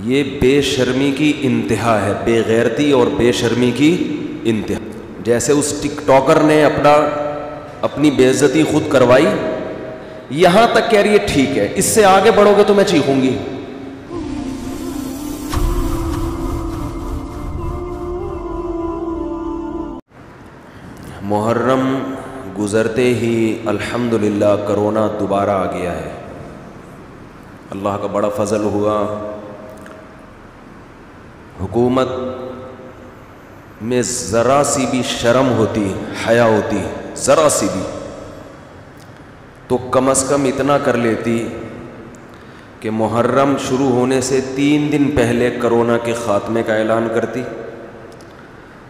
یہ بے شرمی کی انتہا ہے، بے غیرتی اور بے شرمی کی انتہا. جیسے اس ٹک ٹاکر نے اپنی بے عزتی خود کروائی، یہاں تک کہہ رہی ہے ٹھیک ہے، اس سے آگے بڑھو گے تو میں چیخوں گی. محرم گزرتے ہی الحمدللہ کرونا دوبارہ آ گیا ہے. اللہ کا بڑا فضل ہوا، حکومت میں ذرا سی بھی شرم ہوتی، حیا ہوتی، ذرا سی بھی، تو کم از کم اتنا کر لیتی کہ محرم شروع ہونے سے 3 دن پہلے کرونا کے خاتمے کا اعلان کرتی،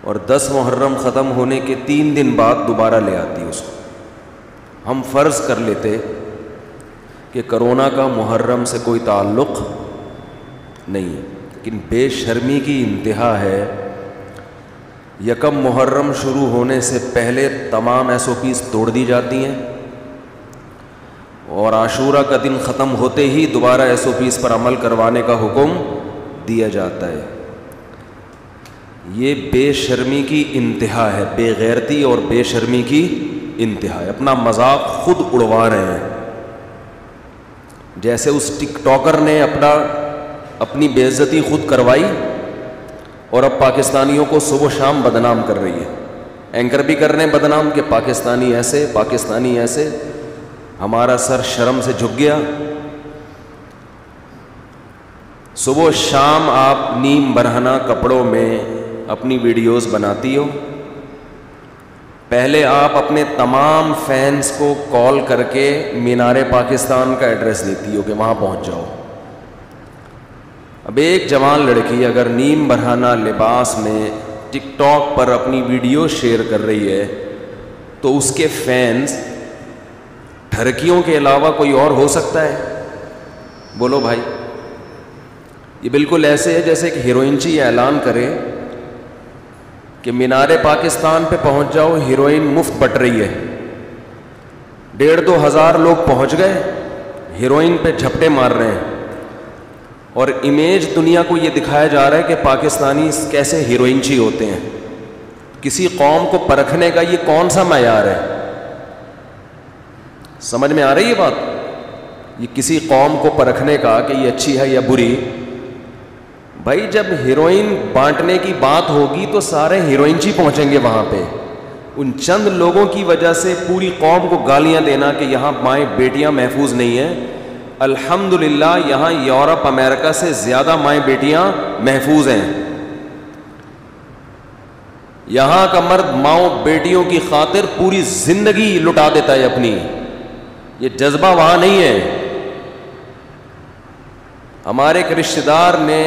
اور 10 محرم ختم ہونے کے 3 دن بعد دوبارہ لے آتی اس کو. ہم فرض کر لیتے کہ کرونا کا محرم سے کوئی تعلق نہیں ہے، لیکن بے شرمی کی انتہا ہے. یکم محرم شروع ہونے سے پہلے تمام SOPs توڑ دی جاتی ہیں، اور عاشورہ کا دن ختم ہوتے ہی دوبارہ SOPs پر عمل کروانے کا حکم دیا جاتا ہے. یہ بے شرمی کی انتہا ہے، بے غیرتی اور بے شرمی کی انتہا ہے. اپنا مذاق خود اڑوا رہے ہیں. جیسے اس ٹک ٹاکر نے اپنی بے عزتی خود کروائی، اور اب پاکستانیوں کو صبح و شام بدنام کر رہی ہے. اینکر بھی کر رہے ہیں بدنام کہ پاکستانی ایسے، پاکستانی ایسے. ہمارا سر شرم سے جھک گیا. صبح و شام آپ نیم برہنہ کپڑوں میں اپنی ویڈیوز بناتی ہو. پہلے آپ اپنے تمام فینس کو کال کر کے مینار پاکستان کا ایڈریس دیتی ہو کہ وہاں پہنچ جاؤ. اب ایک جوان لڑکی اگر نیم برہنہ لباس میں ٹک ٹاک پر اپنی ویڈیو شیئر کر رہی ہے تو اس کے فینس ٹھرکیوں کے علاوہ کوئی اور ہو سکتا ہے؟ بولو بھائی. یہ بالکل ایسے ہے جیسے کہ ہیروئنچی اعلان کرے کہ مینار پاکستان پہ پہنچ جاؤ، ہیروئن مفت بٹ رہی ہے. 1,500-2 ہزار لوگ پہنچ گئے، ہیروئن پہ جھپٹے مار رہے ہیں، اور امیج دنیا کو یہ دکھایا جا رہا ہے کہ پاکستانی کیسے ہیروئنچی ہوتے ہیں. کسی قوم کو پرکھنے کا یہ کون سا معیار ہے؟ سمجھ میں آ رہی ہے بات؟ یہ کسی قوم کو پرکھنے کا کہ یہ اچھی ہے یا بری. بھائی جب ہیروئن بانٹنے کی بات ہوگی تو سارے ہیروئنچی پہنچیں گے وہاں پہ. ان چند لوگوں کی وجہ سے پوری قوم کو گالیاں دینا کہ یہاں مائیں بیٹیاں محفوظ نہیں ہیں. الحمدللہ یہاں یورپ امریکہ سے زیادہ مائیں بیٹیاں محفوظ ہیں. یہاں کا مرد ماؤں بیٹیوں کی خاطر پوری زندگی لٹا دیتا ہے اپنی. یہ جذبہ وہاں نہیں ہے. ہمارے ایک رشتہ دار نے،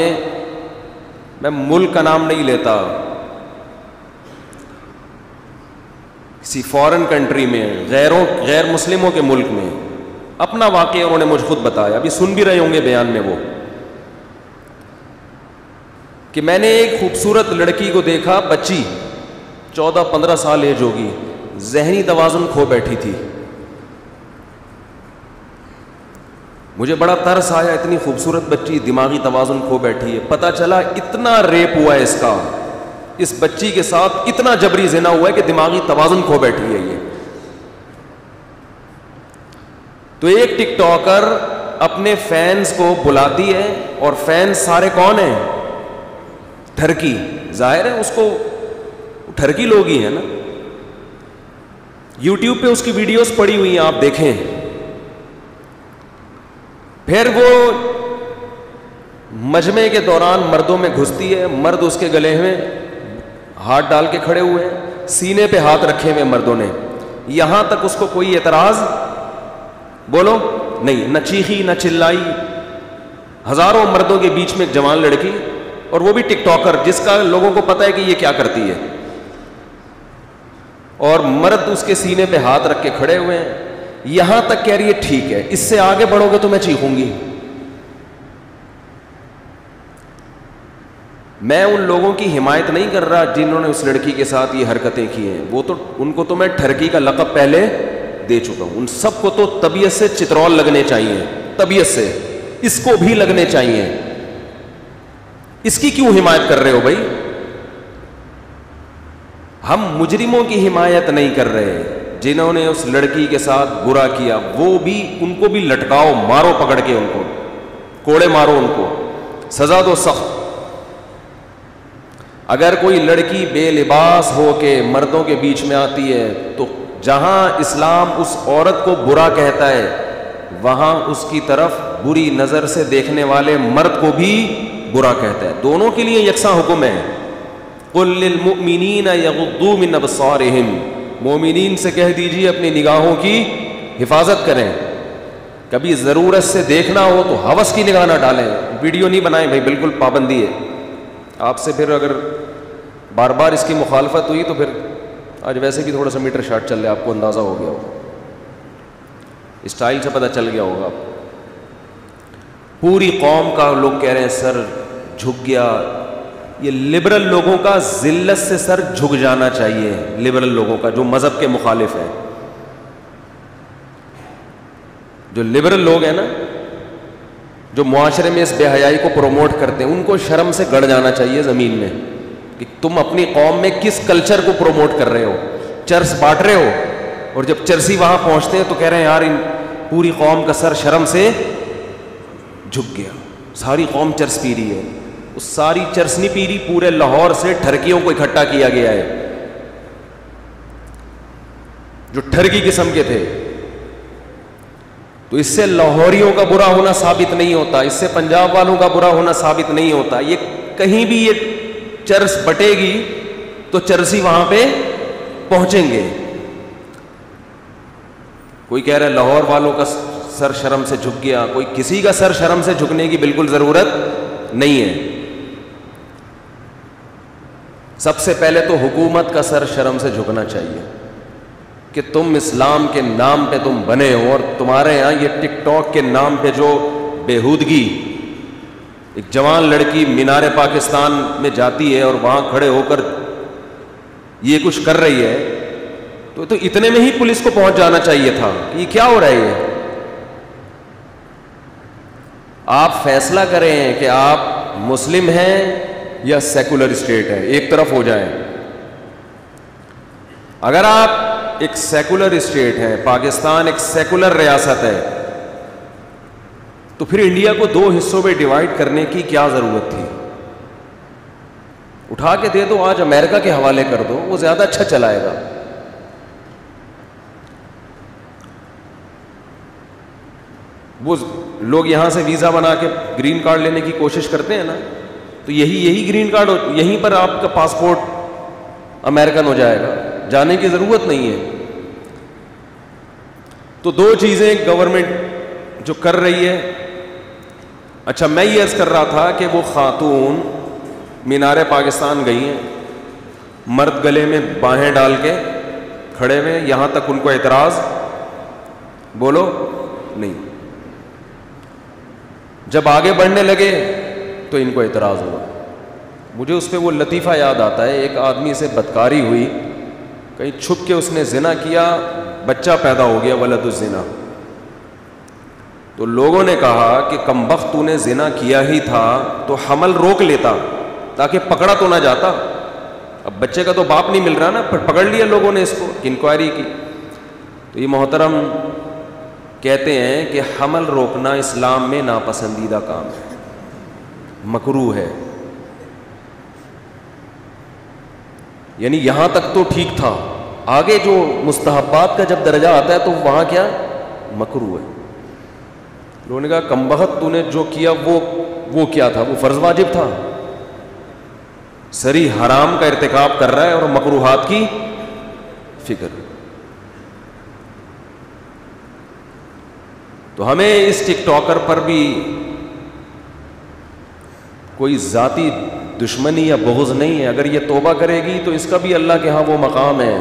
میں ملک کا نام نہیں لیتا، کسی فورن کنٹری میں، غیر مسلموں کے ملک میں اپنا واقعہ انہوں نے مجھ خود بتایا. ابھی سن بھی رہے ہوں گے بیان میں وہ، کہ میں نے ایک خوبصورت لڑکی کو دیکھا، بچی 14-15 سال ایج ہوگی، ذہنی توازن کھو بیٹھی تھی. مجھے بڑا ترس آیا، اتنی خوبصورت بچی دماغی توازن کھو بیٹھی ہے. پتہ چلا اتنا ریپ ہوا ہے اس کا، اس بچی کے ساتھ اتنا جبری زنا ہوا ہے کہ دماغی توازن کھو بیٹھی ہے یہ. تو ایک ٹک ٹاکر اپنے فینس کو بلاتی ہے، اور فینس سارے کون ہیں؟ ٹھرکی. ظاہر ہے اس کو ٹھرکی لوگ ہی ہیں نا. یوٹیوب پہ اس کی ویڈیوز پڑی ہوئی ہیں، آپ دیکھیں. پھر وہ مجمع کے دوران مردوں میں گھستی ہے، مرد اس کے گلے میں ہاتھ ڈال کے کھڑے ہوئے ہیں، سینے پہ ہاتھ رکھے ہوئے مردوں نے. یہاں تک اس کو کوئی اعتراض بولو نہیں، نہ چیخی نہ چلائی. ہزاروں مردوں کے بیچ میں ایک جوان لڑکی، اور وہ بھی ٹک ٹاکر جس کا لوگوں کو پتہ ہے کہ یہ کیا کرتی ہے، اور مرد اس کے سینے پہ ہاتھ رکھ کے کھڑے ہوئے ہیں. یہاں تک کہہ رہی ہے ٹھیک ہے، اس سے آگے بڑھو گے تو میں چیخوں گی. میں ان لوگوں کی حمایت نہیں کر رہا جنہوں نے اس لڑکی کے ساتھ یہ حرکتیں کی ہیں. وہ تو ان کو تو میں ٹھرکی کا لقب پہلے دے چکا ہوں. ان سب کو تو طبیعت سے چترول لگنے چاہیے، طبیعت سے اس کو بھی لگنے چاہیے. اس کی کیوں حمایت کر رہے ہو بھائی؟ ہم مجرموں کی حمایت نہیں کر رہے، جنہوں نے اس لڑکی کے ساتھ برا کیا وہ بھی، ان کو بھی لٹکاؤ، مارو پکڑ کے، ان کو کوڑے مارو، ان کو سزا دو سخت۔ اگر کوئی لڑکی بے لباس ہو کے مردوں کے بیچ میں آتی ہے تو جہاں اسلام اس عورت کو برا کہتا ہے وہاں اس کی طرف بری نظر سے دیکھنے والے مرد کو بھی برا کہتا ہے۔ دونوں کے لیے یکساں حکم ہے۔ قل للمؤمنین یغضوا من ابصارہم، مومنین سے کہہ دیجیے اپنی نگاہوں کی حفاظت کریں، کبھی ضرورت سے دیکھنا ہو تو ہوس کی نگاہ نہ ڈالیں، ویڈیو نہیں بنائیں بھائی، بالکل پابندی ہے۔ آپ سے پھر اگر بار بار اس کی مخالفت ہوئی تو پھر آج ویسے بھی تھوڑا سا میٹر شارٹ چل رہا ہے، آپ کو اندازہ ہو گیا ہوگا، اسٹائل سے پتہ چل گیا ہوگا آپ کو۔ پوری قوم کا لوگ کہہ رہے ہیں سر جھک گیا، یہ لبرل لوگوں کا ذلت سے سر جھک جانا چاہیے، لبرل لوگوں کا جو مذہب کے مخالف ہیں، جو لبرل لوگ ہیں نا، جو معاشرے میں اس بے حیائی کو پروموٹ کرتے ہیں، ان کو شرم سے گڑ جانا چاہیے زمین میں کہ تم اپنی قوم میں کس کلچر کو پروموٹ کر رہے ہو، چرس بانٹ رہے ہو، اور جب چرسی وہاں پہنچتے ہیں تو کہہ رہے ہیں یار ان پوری قوم کا سر شرم سے جھک گیا، ساری قوم چرس پی رہی ہے۔ اس ساری چرس نہیں پی رہی، پورے لاہور سے ٹھرکیوں کو اکٹھا کیا گیا ہے جو ٹھرکی قسم کے تھے، تو اس سے لاہوریوں کا برا ہونا ثابت نہیں ہوتا، اس سے پنجاب والوں کا برا ہونا ثابت نہیں ہوتا۔ یہ کہیں بھی یہ چرس بٹے گی تو چرسی وہاں پہ پہنچیں گے۔ کوئی کہہ رہا ہے لاہور والوں کا سر شرم سے جھک گیا، کوئی کسی کا سر شرم سے جھکنے کی بالکل ضرورت نہیں ہے۔ سب سے پہلے تو حکومت کا سر شرم سے جھکنا چاہیے کہ تم اسلام کے نام پہ تم بنے ہو، اور تمہارے یہاں یہ ٹک ٹاک کے نام پہ جو بےہودگی، ایک جوان لڑکی مینار پاکستان میں جاتی ہے اور وہاں کھڑے ہو کر یہ کچھ کر رہی ہے، تو اتنے میں ہی پولیس کو پہنچ جانا چاہیے تھا کہ یہ کیا ہو رہا ہے۔ یہ آپ فیصلہ کریں کہ آپ مسلم ہیں یا سیکولر اسٹیٹ ہے، ایک طرف ہو جائیں۔ اگر آپ ایک سیکولر اسٹیٹ ہے، پاکستان ایک سیکولر ریاست ہے، تو پھر انڈیا کو دو حصوں میں ڈیوائیڈ کرنے کی کیا ضرورت تھی؟ اٹھا کے دے دو، آج امریکہ کے حوالے کر دو، وہ زیادہ اچھا چلائے گا۔ وہ لوگ یہاں سے ویزا بنا کے گرین کارڈ لینے کی کوشش کرتے ہیں نا، تو یہی گرین کارڈ یہیں پر آپ کا پاسپورٹ امریکن ہو جائے گا، جانے کی ضرورت نہیں ہے۔ تو دو چیزیں گورنمنٹ جو کر رہی ہے۔ اچھا، میں یہ عرض کر رہا تھا کہ وہ خاتون مینار پاکستان گئی ہیں، مرد گلے میں باہیں ڈال کے کھڑے ہوئے، یہاں تک ان کو اعتراض، بولو نہیں۔ جب آگے بڑھنے لگے تو ان کو اعتراض ہوا۔ مجھے اس پہ وہ لطیفہ یاد آتا ہے، ایک آدمی سے بدکاری ہوئی، کہیں چھپ کے اس نے زنا کیا، بچہ پیدا ہو گیا، ولد الزنا۔ تو لوگوں نے کہا کہ کمبخت تو نے زنا کیا ہی تھا تو حمل روک لیتا تاکہ پکڑا تو نہ جاتا۔ اب بچے کا تو باپ نہیں مل رہا نا، پکڑ لیا لوگوں نے اس کو، انکوائری کی۔ تو یہ محترم کہتے ہیں کہ حمل روکنا اسلام میں ناپسندیدہ کام ہے، مکروہ ہے۔ یعنی یہاں تک تو ٹھیک تھا، آگے جو مستحبات کا جب درجہ آتا ہے تو وہاں کیا مکروہ ہے۔ لوگوں نے کہا کمبخت تو نے جو کیا وہ کیا تھا، وہ فرض واجب تھا، سری حرام کا ارتکاب کر رہا ہے اور مکروہات کی فکر۔ تو ہمیں اس ٹک ٹاکر پر بھی کوئی ذاتی دشمنی یا بغض نہیں ہے۔ اگر یہ توبہ کرے گی تو اس کا بھی اللہ کے ہاں وہ مقام ہے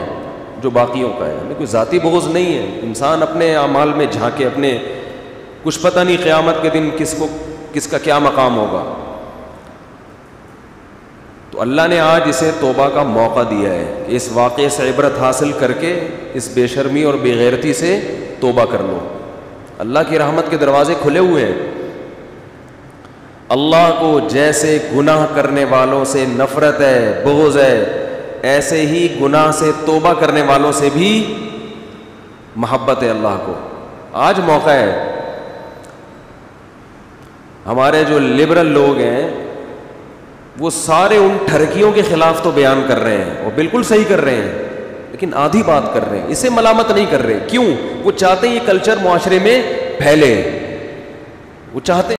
جو باقیوں کا ہے۔ ہمیں کوئی ذاتی بغض نہیں ہے، انسان اپنے اعمال میں جھانکے، اپنے کچھ پتہ نہیں قیامت کے دن کس کا کیا مقام ہوگا۔ تو اللہ نے آج اسے توبہ کا موقع دیا ہے کہ اس واقعے سے عبرت حاصل کر کے اس بے شرمی اور بے غیرتی سے توبہ کر لو۔ اللہ کی رحمت کے دروازے کھلے ہوئے ہیں۔ اللہ کو جیسے گناہ کرنے والوں سے نفرت ہے، بغض ہے، ایسے ہی گناہ سے توبہ کرنے والوں سے بھی محبت ہے اللہ کو۔ آج موقع ہے، ہمارے جو لبرل لوگ ہیں وہ سارے ان ٹھرکیوں کے خلاف تو بیان کر رہے ہیں، وہ بالکل صحیح کر رہے ہیں، لیکن آدھی بات کر رہے ہیں، اسے ملامت نہیں کر رہے۔ کیوں؟ وہ چاہتے ہیں یہ کلچر معاشرے میں پھیلے، وہ چاہتے